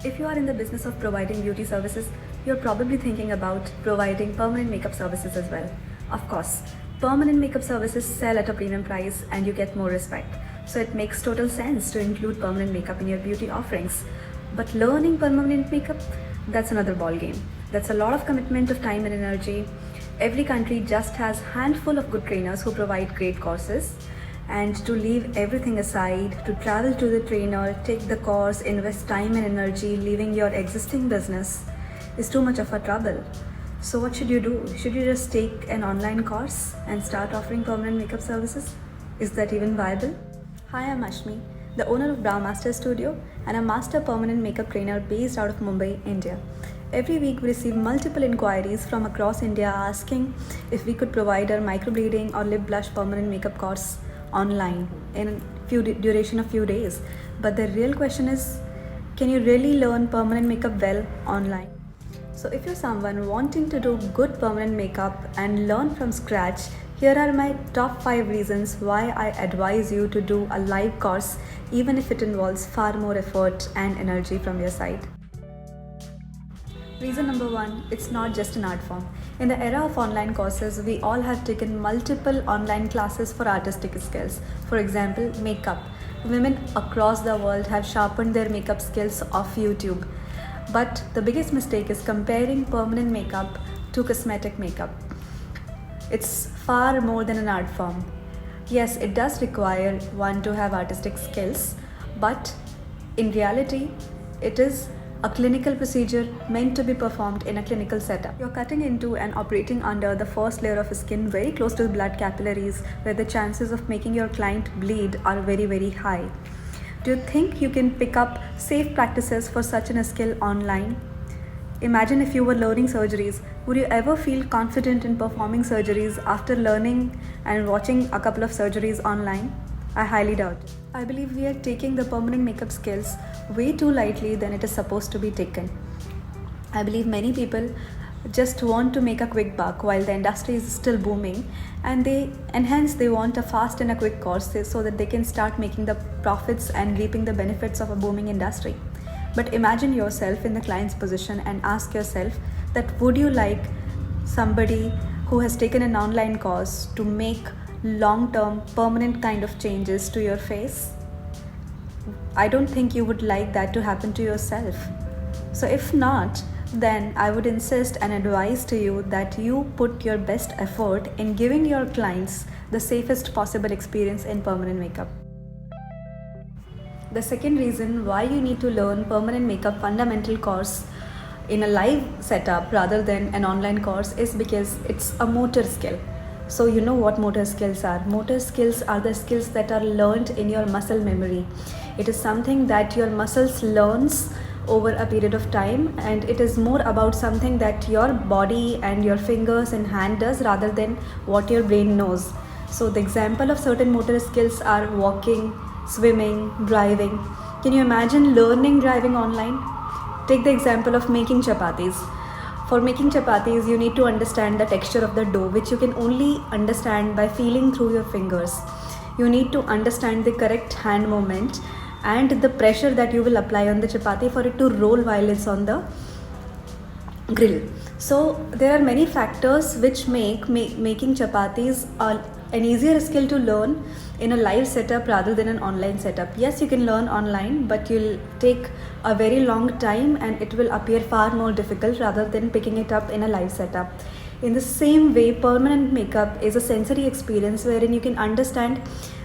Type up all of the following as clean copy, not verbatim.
If you are in the business of providing beauty services, you're probably thinking about providing permanent makeup services as well. Of course, permanent makeup services sell at a premium price and you get more respect. So it makes total sense to include permanent makeup in your beauty offerings. But learning permanent makeup, that's another ball game. That's a lot of commitment of time and energy. Every country just has a handful of good trainers who provide great courses. And to leave everything aside, to travel to the trainer, take the course, invest time and energy, leaving your existing business is too much of a trouble. So what should you do? Should you just take an online course and start offering permanent makeup services? Is that even viable? Hi, I'm Ashmi, the owner of Brow Master Studio and a master permanent makeup trainer based out of Mumbai, India. Every week we receive multiple inquiries from across India asking if we could provide our microblading or lip blush permanent makeup course online in duration of few days. But the real question is, can you really learn permanent makeup well online? So if you're someone wanting to do good permanent makeup and learn from scratch, here are my top 5 reasons why I advise you to do a live course, even if it involves far more effort and energy from your side. Reason number 1, it's not just an art form. In the era of online courses, we all have taken multiple online classes for artistic skills. For example, makeup. Women across the world have sharpened their makeup skills off YouTube. But the biggest mistake is comparing permanent makeup to cosmetic makeup. It's far more than an art form. Yes, it does require one to have artistic skills, but in reality, it is a clinical procedure meant to be performed in a clinical setup. You're cutting into and operating under the first layer of skin very close to the blood capillaries, where the chances of making your client bleed are very, very high. Do you think you can pick up safe practices for such a skill online? Imagine if you were learning surgeries. Would you ever feel confident in performing surgeries after learning and watching a couple of surgeries online? I highly doubt. I believe we are taking the permanent makeup skills way too lightly than it is supposed to be taken. I believe many people just want to make a quick buck while the industry is still booming, and hence they want a fast and a quick course so that they can start making the profits and reaping the benefits of a booming industry. But imagine yourself in the client's position and ask yourself that would you like somebody who has taken an online course to make long-term permanent kind of changes to your face? I don't think you would like that to happen to yourself. So if not, then I would insist and advise to you that you put your best effort in giving your clients the safest possible experience in permanent makeup. The second reason why you need to learn permanent makeup fundamental course in a live setup rather than an online course is because it's a motor skill. So you know what motor skills are. Motor skills are the skills that are learned in your muscle memory. It is something that your muscles learns over a period of time, and it is more about something that your body and your fingers and hand does rather than what your brain knows. So the example of certain motor skills are walking, swimming, driving. Can you imagine learning driving online? Take the example of making chapatis. For making chapatis, you need to understand the texture of the dough, which you can only understand by feeling through your fingers. You need to understand the correct hand movement and the pressure that you will apply on the chapati for it to roll while it's on the grill. So there are many factors which make making chapatis an easier skill to learn in a live setup rather than an online setup. Yes, you can learn online, but you'll take a very long time and it will appear far more difficult rather than picking it up in a live setup. In the same way, permanent makeup is a sensory experience wherein you can understand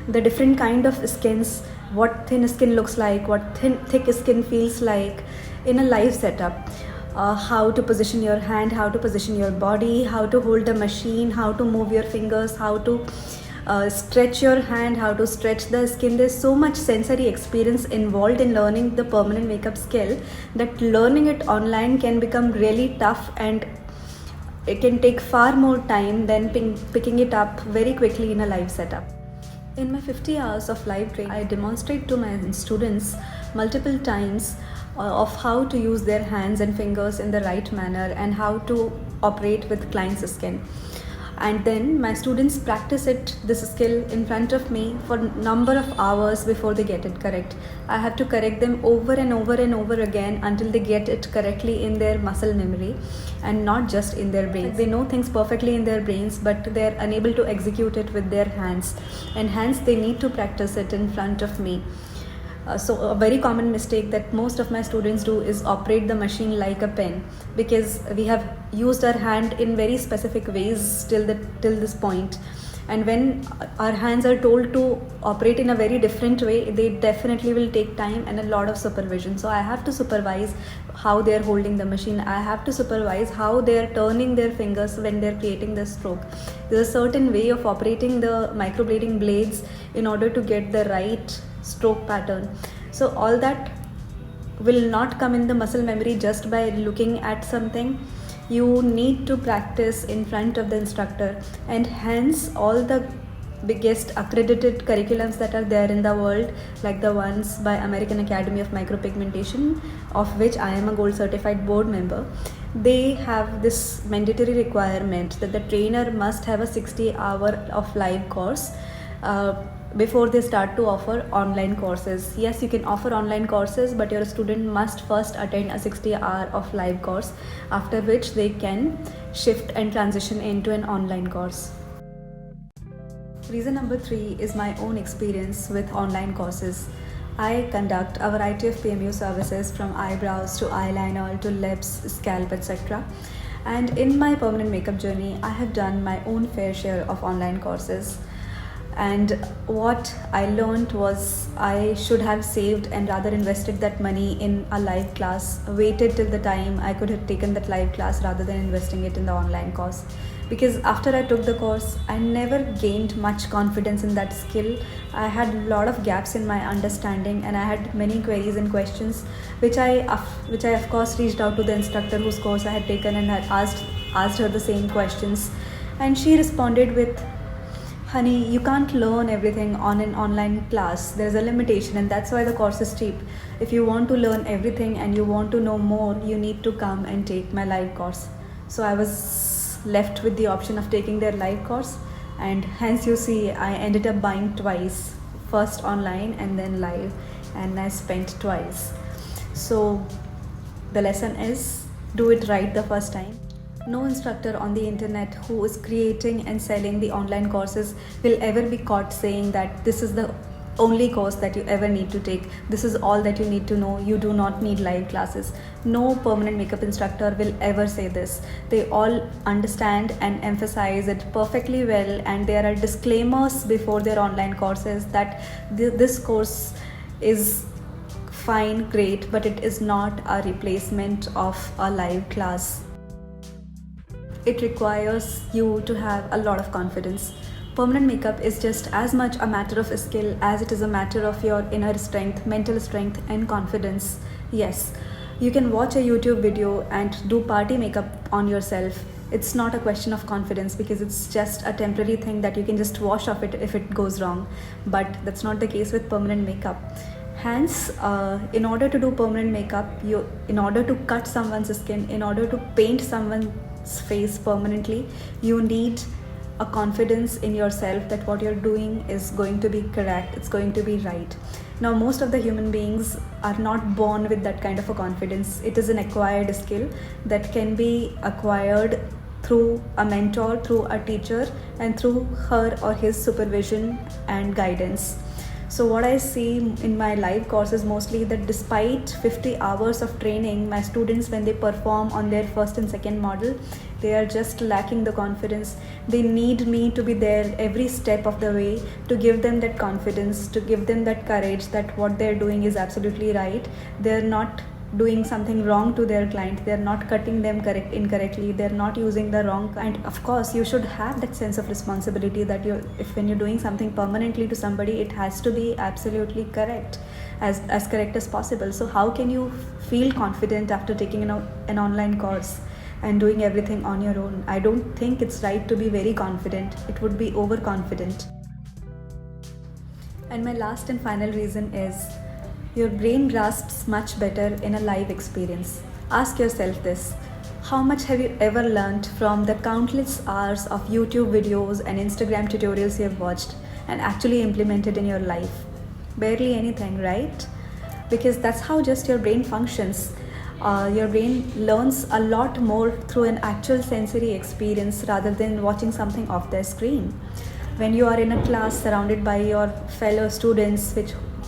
the different kind of skins, what thin skin looks like, what thick skin feels like in a live setup. How to position your hand, how to position your body, how to hold a machine, how to move your fingers, how to stretch your hand, how to stretch the skin. There's so much sensory experience involved in learning the permanent makeup skill that learning it online can become really tough, and it can take far more time than picking it up very quickly in a live setup. In my 50 hours of live training, I demonstrate to my students multiple times of how to use their hands and fingers in the right manner and how to operate with client's skin. and then my students practice this skill in front of me for number of hours before they get it correct. I have to correct them over and over and over again until they get it correctly in their muscle memory and not just in their brains. They know things perfectly in their brains, but they're unable to execute it with their hands, and hence they need to practice it in front of me. So a very common mistake that most of my students do is operate the machine like a pen, because we have used our hand in very specific ways till this point, and when our hands are told to operate in a very different way, they definitely will take time and a lot of supervision. So I have to supervise how they are holding the machine. I have to supervise how they are turning their fingers when they are creating the stroke. There's a certain way of operating the microblading blades in order to get the right stroke pattern. So all that will not come in the muscle memory just by looking at something. You need to practice in front of the instructor, and hence all the biggest accredited curriculums that are there in the world, like the ones by American Academy of Micropigmentation, of which I am a gold certified board member, they have this mandatory requirement that the trainer must have a 60-hour of live course before they start to offer online courses. Yes, you can offer online courses, but your student must first attend a 60-hour of live course, after which they can shift and transition into an online course. Reason number 3 is my own experience with online courses. I conduct a variety of PMU services, from eyebrows to eyeliner to lips, scalp, etc. And in my permanent makeup journey, I have done my own fair share of online courses. And what I learned was I should have saved and rather invested that money in a live class, waited till the time I could have taken that live class rather than investing it in the online course. Because after I took the course, I never gained much confidence in that skill. I had a lot of gaps in my understanding, and I had many queries and questions, which I of course reached out to the instructor whose course I had taken and had asked her the same questions, and she responded with, "Honey, you can't learn everything on an online class. There's a limitation, and that's why the course is cheap. If you want to learn everything and you want to know more, you need to come and take my live course." So I was left with the option of taking their live course, and hence you see I ended up buying twice, first online and then live, and I spent twice. So the lesson is, do it right the first time. No instructor on the internet who is creating and selling the online courses will ever be caught saying that this is the only course that you ever need to take. This is all that you need to know. You do not need live classes. No permanent makeup instructor will ever say this. They all understand and emphasize it perfectly well, and there are disclaimers before their online courses that this course is fine, great, but it is not a replacement of a live class. It requires you to have a lot of confidence. Permanent makeup is just as much a matter of skill as it is a matter of your inner strength, mental strength, and confidence. Yes, you can watch a YouTube video and do party makeup on yourself. It's not a question of confidence, because it's just a temporary thing that you can just wash off it if it goes wrong. But that's not the case with permanent makeup. Hence, in order to do permanent makeup, in order to cut someone's skin, in order to paint someone's face permanently, you need a confidence in yourself that what you're doing is going to be correct, it's going to be right. Now, most of the human beings are not born with that kind of a confidence. It is an acquired skill that can be acquired through a mentor, through a teacher, and through her or his supervision and guidance. So what I see in my live courses mostly, that despite 50 hours of training, my students, when they perform on their first and second model, they are just lacking the confidence. They need me to be there every step of the way to give them that confidence, to give them that courage that what they're doing is absolutely right. They're not doing something wrong to their client. They're not cutting them incorrectly. They're not using the wrong. And of course, you should have that sense of responsibility that when you're doing something permanently to somebody, it has to be absolutely correct, as correct as possible. So how can you feel confident after taking an online course and doing everything on your own? I don't think it's right to be very confident. It would be overconfident. And my last and final reason is, your brain grasps much better in a live experience. Ask yourself this: How much have you ever learned from the countless hours of YouTube videos and Instagram tutorials you have watched and actually implemented in your life? Barely anything, right? Because that's how just your brain functions. Your brain learns a lot more through an actual sensory experience rather than watching something off the screen. When you are in a class surrounded by your fellow students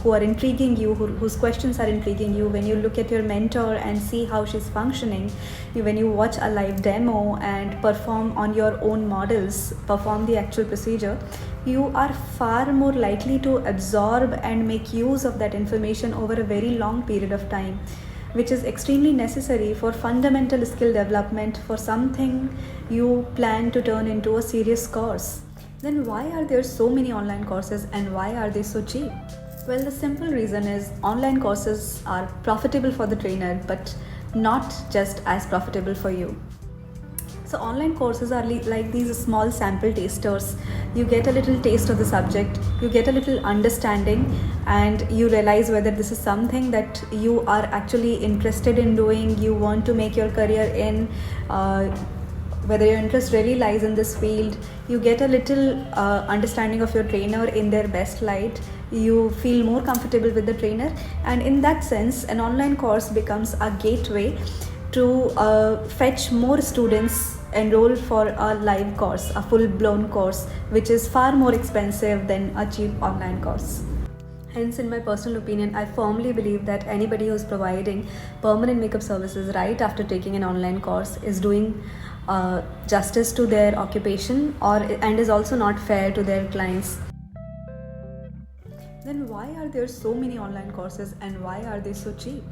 who are intriguing you, whose questions are intriguing you, when you look at your mentor and see how she's functioning, when you watch a live demo and perform on your own models, perform the actual procedure, you are far more likely to absorb and make use of that information over a very long period of time, which is extremely necessary for fundamental skill development for something you plan to turn into a serious course. Then why are there so many online courses and why are they so cheap? Well, the simple reason is online courses are profitable for the trainer, but not just as profitable for you. So online courses are like these small sample tasters. You get a little taste of the subject, you get a little understanding, and you realize whether this is something that you are actually interested in doing, you want to make your career in, whether your interest really lies in this field. You get a little understanding of your trainer in their best light. You feel more comfortable with the trainer, and in that sense an online course becomes a gateway to fetch more students enroll for a live course, a full-blown course, which is far more expensive than a cheap online course. Hence, in my personal opinion, I firmly believe that anybody who's providing permanent makeup services right after taking an online course is doing justice to their occupation and is also not fair to their clients. Then why are there so many online courses and why are they so cheap?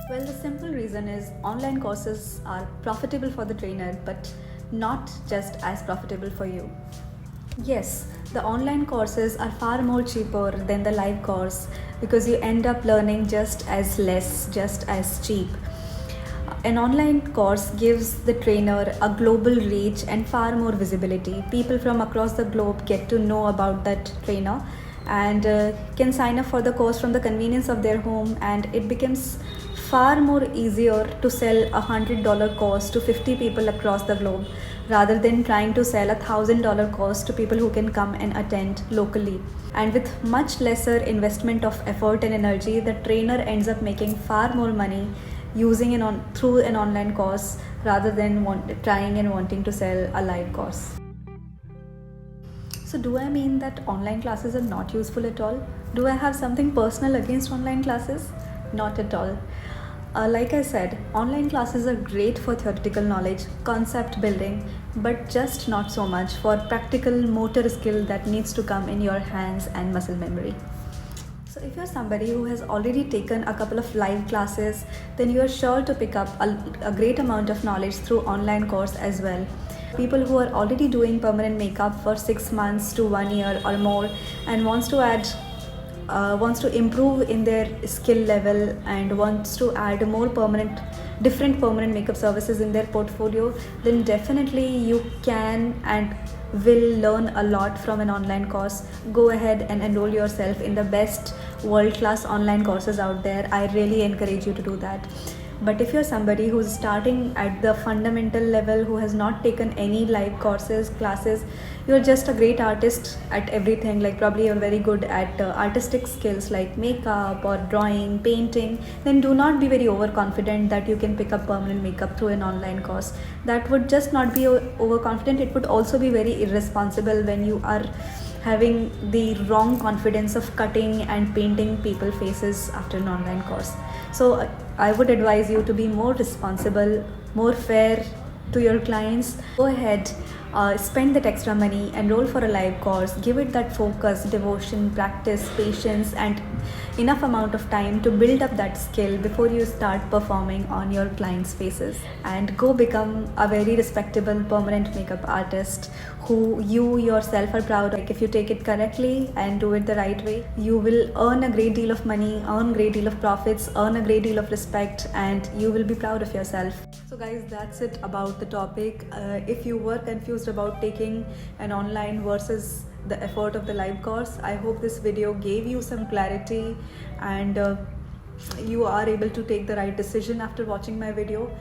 Well, the simple reason is online courses are profitable for the trainer, but not just as profitable for you. Yes, the online courses are far more cheaper than the live course because you end up learning just as less, just as cheap. An online course gives the trainer a global reach and far more visibility. People from across the globe get to know about that trainer and can sign up for the course from the convenience of their home, and it becomes far more easier to sell $100 course to 50 people across the globe rather than trying to sell $1,000 course to people who can come and attend locally. And with much lesser investment of effort and energy, the trainer ends up making far more money using through an online course rather than trying and wanting to sell a live course. So do I mean that online classes are not useful at all? Do I have something personal against online classes? Not at all. Like I said, online classes are great for theoretical knowledge, concept building, but just not so much for practical motor skill that needs to come in your hands and muscle memory. So if you're somebody who has already taken a couple of live classes, then you are sure to pick up a great amount of knowledge through online course as well. People who are already doing permanent makeup for 6 months to 1 year or more and wants to improve in their skill level and wants to add different permanent makeup services in their portfolio, then definitely you can and will learn a lot from an online course. Go ahead and enroll yourself in the best world-class online courses out there. I really encourage you to do that. But if you're somebody who's starting at the fundamental level, who has not taken any live classes, you're just a great artist at everything, like probably you're very good at artistic skills like makeup or drawing, painting, then do not be very overconfident that you can pick up permanent makeup through an online course. That would just not be overconfident. It would also be very irresponsible when you are having the wrong confidence of cutting and painting people's faces after an online course. So I would advise you to be more responsible, more fair to your clients. Go ahead, spend that extra money, enroll for a live course, give it that focus, devotion, practice, patience, and enough amount of time to build up that skill before you start performing on your clients' faces, and go become a very respectable permanent makeup artist who you yourself are proud of. Like, if you take it correctly and do it the right way, you will earn a great deal of money, earn a great deal of profits, earn a great deal of respect, and you will be proud of yourself. So guys, that's it about the topic. If you were confused about taking an online versus the effort of the live course, I hope this video gave you some clarity and you are able to take the right decision after watching my video.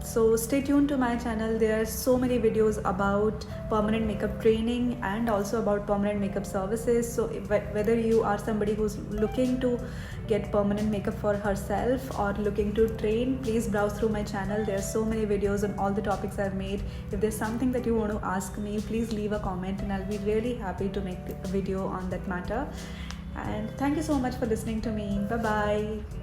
So stay tuned to my channel. There are so many videos about permanent makeup training and also about permanent makeup services. So whether you are somebody who's looking to get permanent makeup for herself or looking to train, please browse through my channel. There are so many videos on all the topics I've made. If there's something that you want to ask me, please leave a comment and I'll be really happy to make a video on that matter. And thank you so much for listening to me. Bye bye.